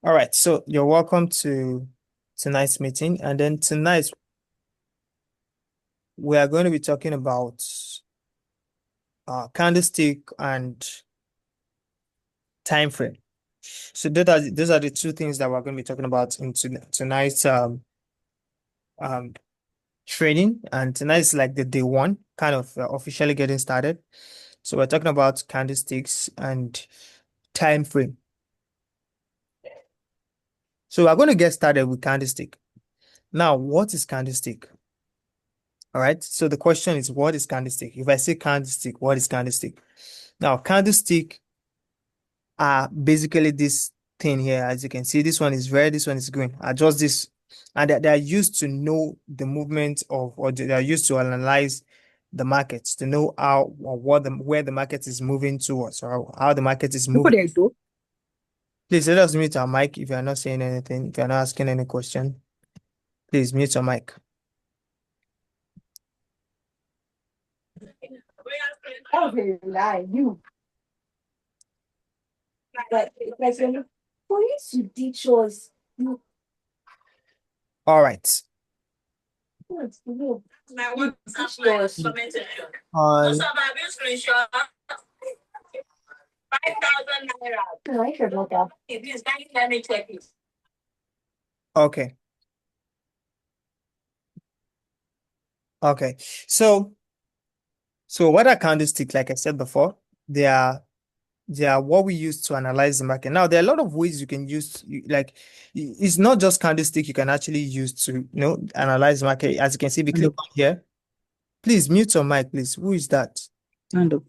All right, so you're welcome to tonight's meeting. And then tonight we are going to be talking about candlestick and time frame. So those are the two things that we're going to be talking about in tonight's um training. And tonight is like the day one, kind of officially getting started. So we're talking about candlesticks and time frame. So we're going to get started with candlestick. Now, what is candlestick? All right. So the question is, what is candlestick? If I say candlestick, what is candlestick? Now, candlestick are basically this thing here. As you can see, this one is red, this one is green. Adjust this, and they are used to know the movement of, or they are used to analyze the markets to know how or where the market is moving towards, or how the market is Look what moving. they do. Please let us mute our mic if you are not saying anything, if you are not asking any question. Please mute your mic. Oh, they lie. You. Like for you to teach us, you All right. you teach us. On 5,000 naira. No, I should know that. Please, can you let me check it? Okay. Okay. So what are candlesticks? Like I said before, they are they are what we use to analyze the market. Now, there are a lot of ways you can use, like, it's not just candlestick you can actually use to, analyze the market. As you can see, if you Stand click up. on here, please mute your mic, please. Who is that? Stand up.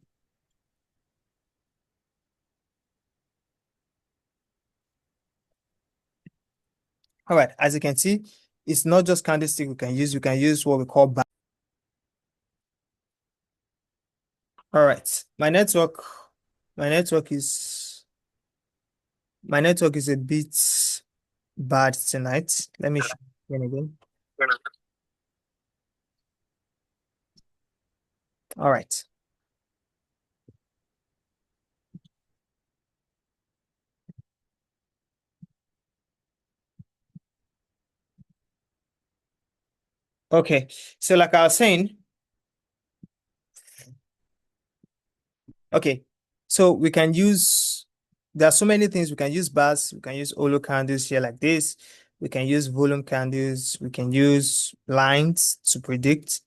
All right. As you can see, it's not just candlestick we can use. We can use what we call bar. All right. My network is, my network is a bit bad tonight. Let me show you again. All right. Okay. So like I was saying, okay. So we can use, there are so many things. We can use bars, we can use Olo candles here like this. We can use volume candles. We can use lines to predict.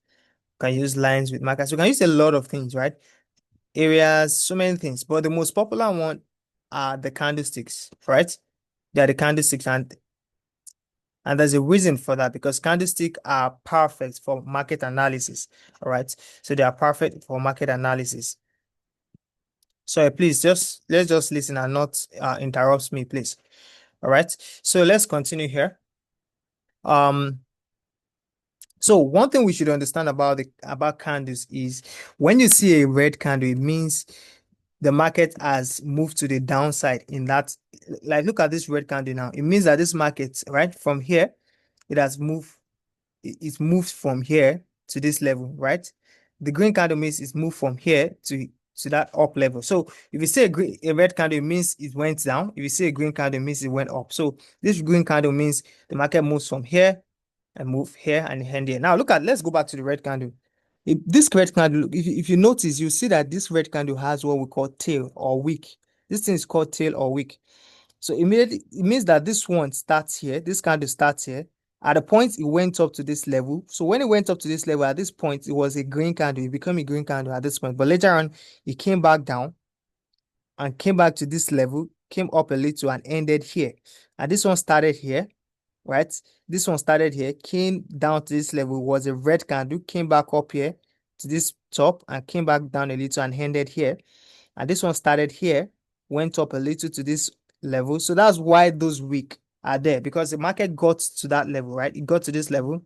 We can use lines with markers. We can use a lot of things, right? Areas, so many things. But the most popular one are the candlesticks, right? They are the candlesticks, and there's a reason for that because candlesticks are perfect for market analysis. All right. So they are perfect for market analysis. So please let's just listen and not interrupt me, please. All right. So let's continue here. Um, so one thing we should understand about candles is when you see a red candle, it means the market has moved to the downside in that, like, look at this red candle now. It means that this market, right, from here, it has moved, it's moved from here to this level, right? The green candle means it's moved from here to that up level. So if you see a red candle, it means it went down. If you see a green candle, it means it went up. So this green candle means the market moves from here and move here and hand here. Now let's go back to the red candle. If this red candle, if you notice, you see that this red candle has what we call tail or wick. This thing is called tail or wick. So immediately it means that this one starts here, this candle starts here. At the point it went up to this level. So when it went up to this level, at this point, it was a green candle. It became a green candle at this point. But later on, it came back down and came back to this level, came up a little and ended here. And this one started here, right? This one started here, came down to this level, was a red candle, came back up here to this top and came back down a little and ended here. And this one started here, went up a little to this level. So that's why those weak are there, because the market got to that level, right? It got to this level,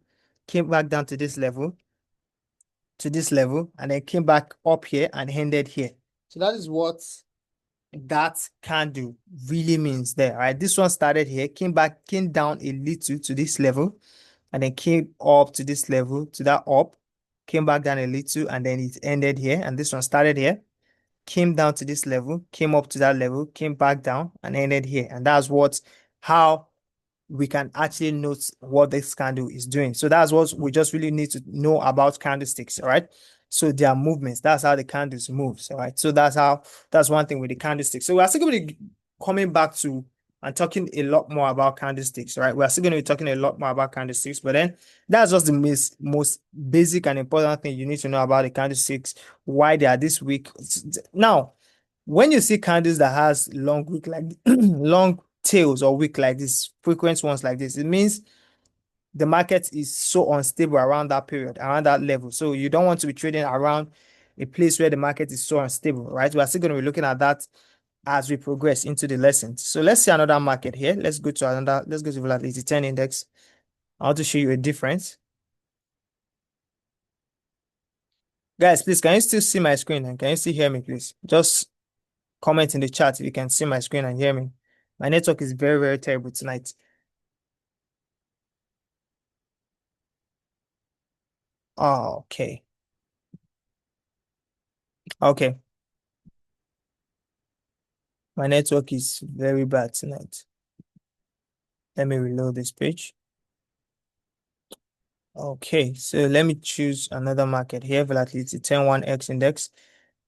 came back down to this level, and then came back up here and ended here. So that is what that candle really means there, right? This one started here, came down a little to this level, and then came up to this level, to that up, came back down a little, and then it ended here. And this one started here, came down to this level, came up to that level, came back down, and ended here. And that's how we can actually note what this candle is doing. So that's what we just really need to know about candlesticks, all right? So their movements, that's how the candles moves, all right? So that's one thing with the candlesticks. So we're still going to be coming back to and talking a lot more about candlesticks, right? We're still going to be talking a lot more about candlesticks, but then that's just the most basic and important thing you need to know about the candlesticks, why they are this weak. Now, when you see candles that has long wick like long tails or wick like this, frequent ones like this, it means the market is so unstable around that period, around that level. So you don't want to be trading around a place where the market is so unstable, right? We're still going to be looking at that as we progress into the lessons. So let's see another market here. Let's go to volatility 10 index. I want to show you a difference. Guys, please, can you still see my screen and can you still hear me, please? Just comment in the chat if you can see my screen and hear me. My network is very, very terrible tonight. Oh, okay. Okay. My network is very bad tonight. Let me reload this page. Okay, so let me choose another market here, volatility 10-1X index.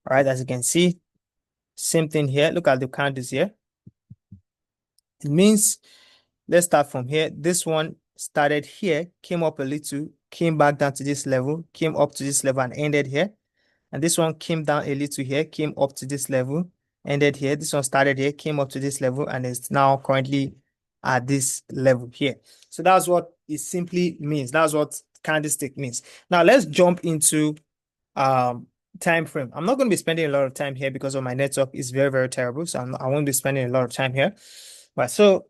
All right, as you can see, same thing here. Look at the candles here. It means, let's start from here. This one started here, came up a little, came back down to this level, came up to this level and ended here. And this one came down a little here, came up to this level, ended here. This one started here, came up to this level, and is now currently at this level here. So that's what it simply means. That's what candlestick means. Now let's jump into time frame. I'm not going to be spending a lot of time here because of my network is very, very terrible. So I won't be spending a lot of time here. But so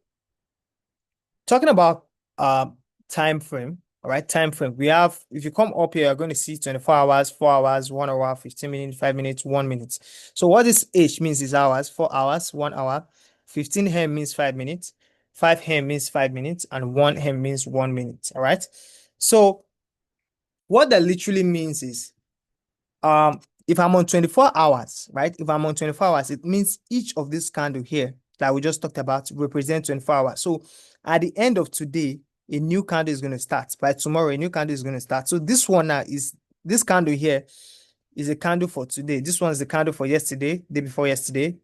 talking about time frame, all right, time frame. We have, if you come up here, you're going to see 24 hours, 4 hours, 1 hour, 15 minutes, 5 minutes, 1 minute. So what this H means is hours, 4 hours, 1 hour, 15 hem means 5 minutes, 5 hem means 5 minutes, and 1 hem means 1 minute. All right. So what that literally means is if I'm on 24 hours, right? If I'm on 24 hours, it means each of this candle here that we just talked about represent 24 hours. So at the end of today, a new candle is going to start. By tomorrow, a new candle is going to start. So this one now is, this candle here is a candle for today. This one is the candle for yesterday, day before yesterday,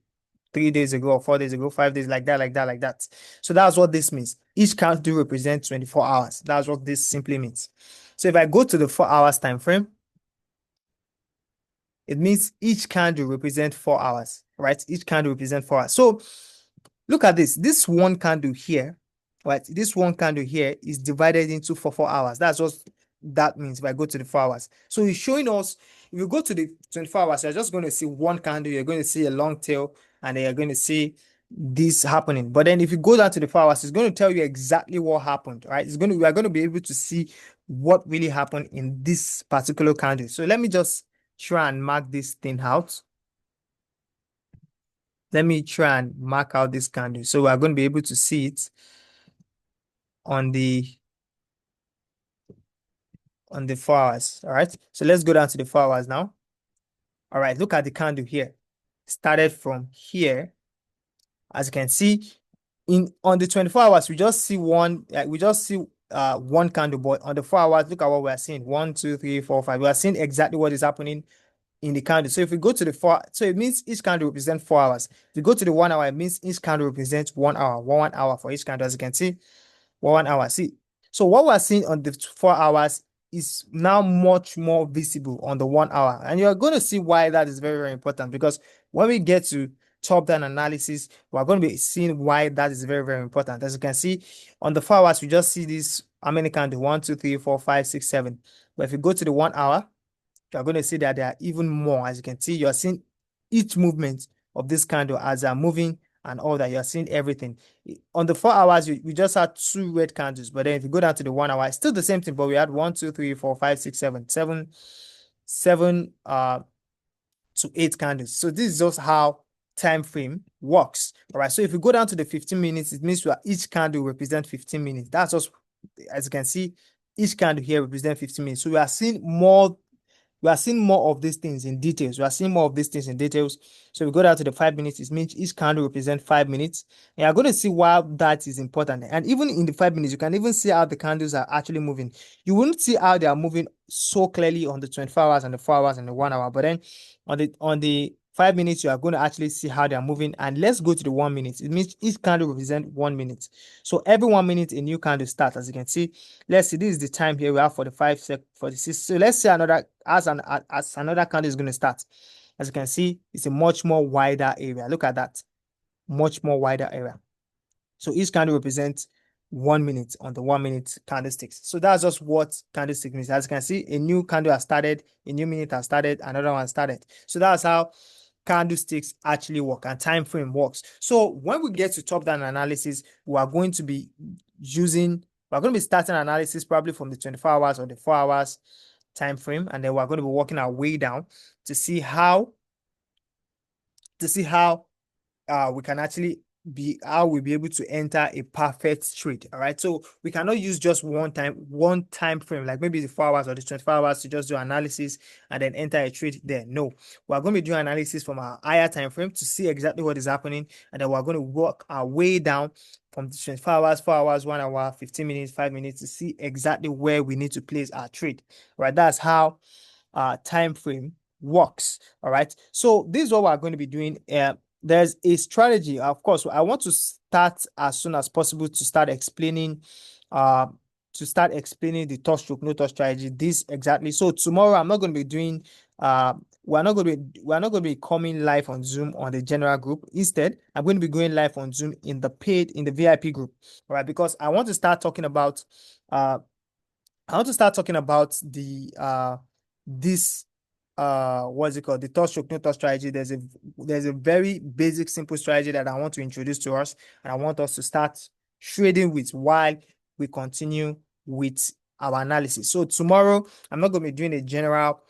3 days ago or 4 days ago, 5 days, like that, like that, like that. So that's what this means. Each candle represents 24 hours. That's what this simply means. So if I go to the 4 hours time frame, it means each candle represents 4 hours, right? Each candle represents 4 hours. So look at this. This one candle here, right? This one candle here is divided into 4 hours. That's what that means if I go to the 4 hours. So it's showing us, if you go to the 24 hours, you're just going to see one candle, you're going to see a long tail, and then you're going to see this happening. But then if you go down to the 4 hours, it's going to tell you exactly what happened, right? We are going to be able to see what really happened in this particular candle. So let me just try and mark this thing out. Let me try and mark out this candle. So we're going to be able to see it on the 4 hours. All right. So let's go down to the 4 hours now. All right. Look at the candle here. Started from here. As you can see, on the 24 hours, we just see one, one candle, but on the 4 hours, look at what we're seeing. 1, 2, 3, 4, 5. We are seeing exactly what is happening in the candle. So if we go to the 4, so it means each candle represents 4 hours. If you go to the 1 hour, it means each candle represents 1 hour. 1 hour for each candle, as you can see. 1 hour. See, so what we're seeing on the 4 hours is now much more visible on the 1 hour. And you're going to see why that is very, very important, because when we get to top-down analysis, we're going to be seeing why that is very, very important. As you can see, on the 4 hours, we just see this, how many candles? 1, 2, 3, 4, 5, 6, 7. But if you go to the 1 hour, you're going to see that there are even more. As you can see, you're seeing each movement of this candle as they're moving and all that. You're seeing everything. On the 4 hours, we just had 2 red candles. But then if you go down to the 1 hour, it's still the same thing, but we had 1, 2, 3, 4, 5, 6, 7, 7 to 8 candles. So this is just how time frame works. All right. So if you go down to the 15 minutes, it means each candle represents 15 minutes. That's just, as you can see, each candle here represents 15 minutes. So we are seeing more we are seeing more of these things in details. We are seeing more of these things in details. So we go down to the 5 minutes. It means each candle represents 5 minutes. And you're going to see why that is important. And even in the 5 minutes, you can even see how the candles are actually moving. You wouldn't see how they are moving so clearly on the 24 hours and the 4 hours and the 1 hour. But then on the 5 minutes, you are going to actually see how they are moving. And let's go to the 1 minute. It means each candle represents 1 minute. So every 1 minute, a new candle starts. As you can see, let's see, this is the time here. We have 46. So let's say another as another candle is going to start. As you can see, it's a much more wider area. Look at that, much more wider area. So each candle represents 1 minute on the 1 minute candlesticks. So that's just what candlestick means. As you can see, a new candle has started, a new minute has started, another one started. So that's how candlesticks actually work and time frame works. So when we get to top-down analysis, we're going to be starting analysis probably from the 24 hours or the 4 hours time frame, and then we're going to be working our way down to see how we can actually we'll be able to enter a perfect trade. All right, so we cannot use just one time frame, like maybe the 4 hours or the 24 hours, to just do analysis and then enter a trade there. No, we're going to be doing analysis from our higher time frame to see exactly what is happening, and then we're going to work our way down from the 24 hours, 4 hours, 1 hour, 15 minutes, 5 minutes to see exactly where we need to place our trade. All right, that's how time frame works. All right, so this is what we're going to be doing. There's a strategy. Of course, I want to start as soon as possible to start explaining the touch stroke no touch strategy. This exactly. So tomorrow I'm not going to be doing we're not going to be coming live on Zoom on the general group. Instead, I'm going to be going live on Zoom in the VIP group. All right, because I want to start talking about the this what's it called, the touch stroke no touch strategy. There's a very basic simple strategy that I want to introduce to us, and I want us to start trading with while we continue with our analysis. So tomorrow I'm not going to be doing a general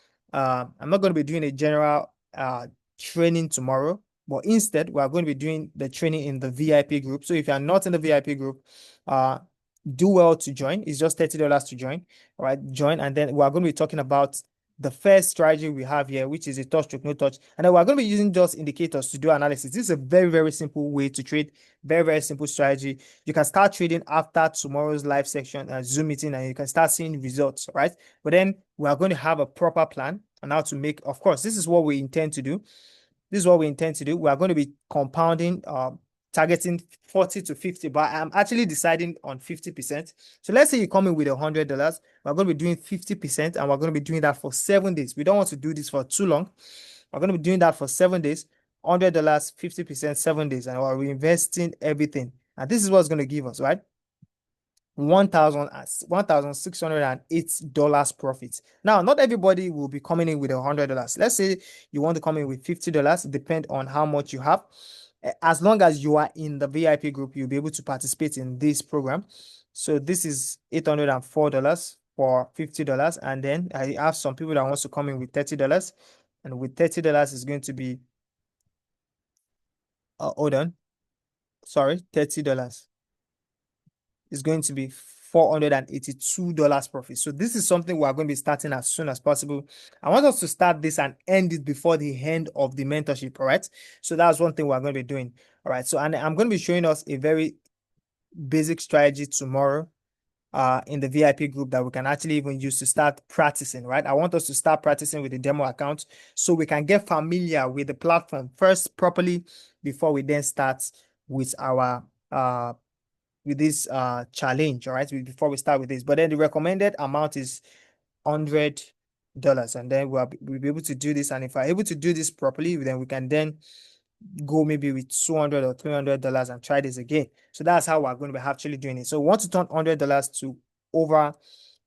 training tomorrow, but instead we are going to be doing the training in the VIP group. So if you are not in the VIP group, do well to join. It's just $30 to join. All right, join, and then we are going to be talking about the first strategy we have here, which is a touch stroke no touch, and then we're going to be using just indicators to do analysis. This is a very, very simple way to trade. Very, very simple strategy. You can start trading after tomorrow's live section Zoom meeting, and you can start seeing results. Right, but then we are going to have a proper plan on how to make. Of course, this is what we intend to do. We are going to be compounding, targeting 40 to 50, but I'm actually deciding on 50%. So let's say you come in with $100, we're going to be doing 50%, and we're going to be doing that for 7 days. We don't want to do this for too long. We're going to be doing that for 7 days, $100, 50%, 7 days, and we're reinvesting everything. And this is what's going to give us, right? $1,608 profit. Now, not everybody will be coming in with $100. Let's say you want to come in with $50, depend on how much you have. As long as you are in the VIP group, you'll be able to participate in this program. So this is $804 for $50, and then I have some people that wants to come in with $30, and with $30 is going to be hold on, sorry, $30 is going to be $482 profit. So this is something we are going to be starting as soon as possible. I want us to start this and end it before the end of the mentorship. All right, so that's one thing we're going to be doing. All right, so and I'm going to be showing us a very basic strategy tomorrow in the VIP group that we can actually even use to start practicing. Right, I want us to start practicing with the demo account so we can get familiar with the platform first properly before we then start with our with this challenge. All right, before we start with this, but then the recommended amount is $100, and then we'll be able to do this. And if we're able to do this properly, then we can then go maybe with $200 or $300 and try this again. So that's how we're going to be actually doing it. So we want to turn $100 to over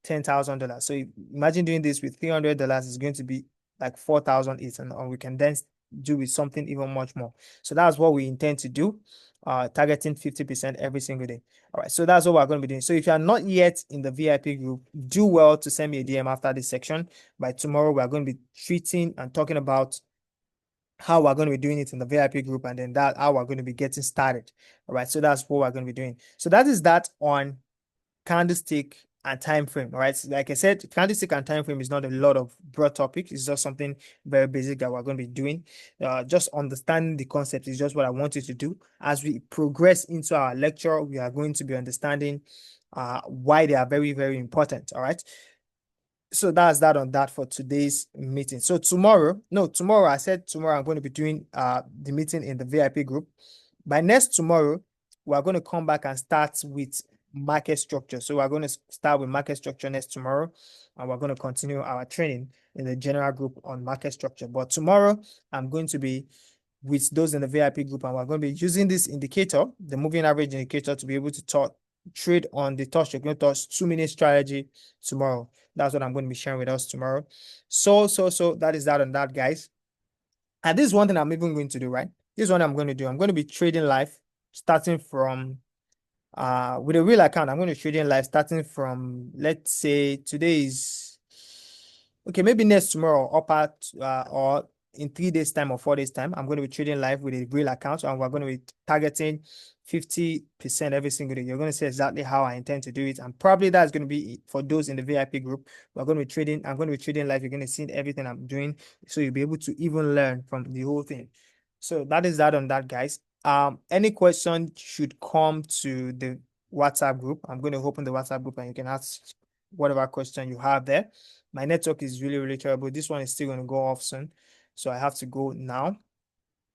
$10,000. So imagine doing this with $300 is going to be like 4,008, and we can then do with something even much more. So that's what we intend to do, targeting 50% every single day. All right, so that's what we're going to be doing. So if you are not yet in the VIP group, do well to send me a DM after this section. By tomorrow, we're going to be treating and talking about how we're going to be doing it in the VIP group, and then that how we're going to be getting started. All right, so that's what we're going to be doing. So that is that on candlestick and time frame. All right. Like I said, candlestick and time frame is not a lot of broad topic. It's just something very basic that we're going to be doing. Just understanding the concept is just what I want you to do. As we progress into our lecture, we are going to be understanding why they are very, very important. All right. So that's that on that for today's meeting. So tomorrow, no, tomorrow, I said tomorrow I'm going to be doing the meeting in the VIP group. By next tomorrow, we're going to come back and start with market structure. So we're going to start with market structure next tomorrow, and we're going to continue our training in the general group on market structure. But tomorrow, I'm going to be with those in the VIP group, and we're going to be using this indicator, the moving average indicator, to be able to trade on the touch, you're going to touch 2 minute strategy tomorrow. That's what I'm going to be sharing with us tomorrow. So that is that on that, guys. And this is one thing I'm even going to do, right? This is what I'm going to do. I'm going to be trading live starting from with a real account. I'm going to trade in live starting from, let's say today is okay, maybe next tomorrow or in 3 days time or 4 days time. I'm going to be trading live with a real account, and we're going to be targeting 50% every single day. You're going to see exactly how I intend to do it, and probably that's going to be for those in the VIP group. We're going to be trading. I'm going to be trading live. You're going to see everything I'm doing, so you'll be able to even learn from the whole thing. So that is that on that, guys. Any question should come to the WhatsApp group. I'm going to open the WhatsApp group, and you can ask whatever question you have there. My network is really, really terrible. This one is still going to go off soon, so I have to go now.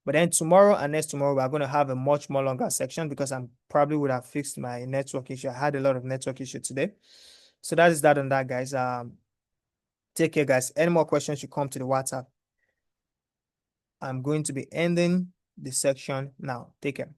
But then tomorrow and next tomorrow, we're going to have a much more longer section because I'm probably would have fixed my network issue. I had a lot of network issue today. So that is that on that, guys. Take care, guys. Any more questions should come to the WhatsApp. I'm going to be ending the section now. Take care.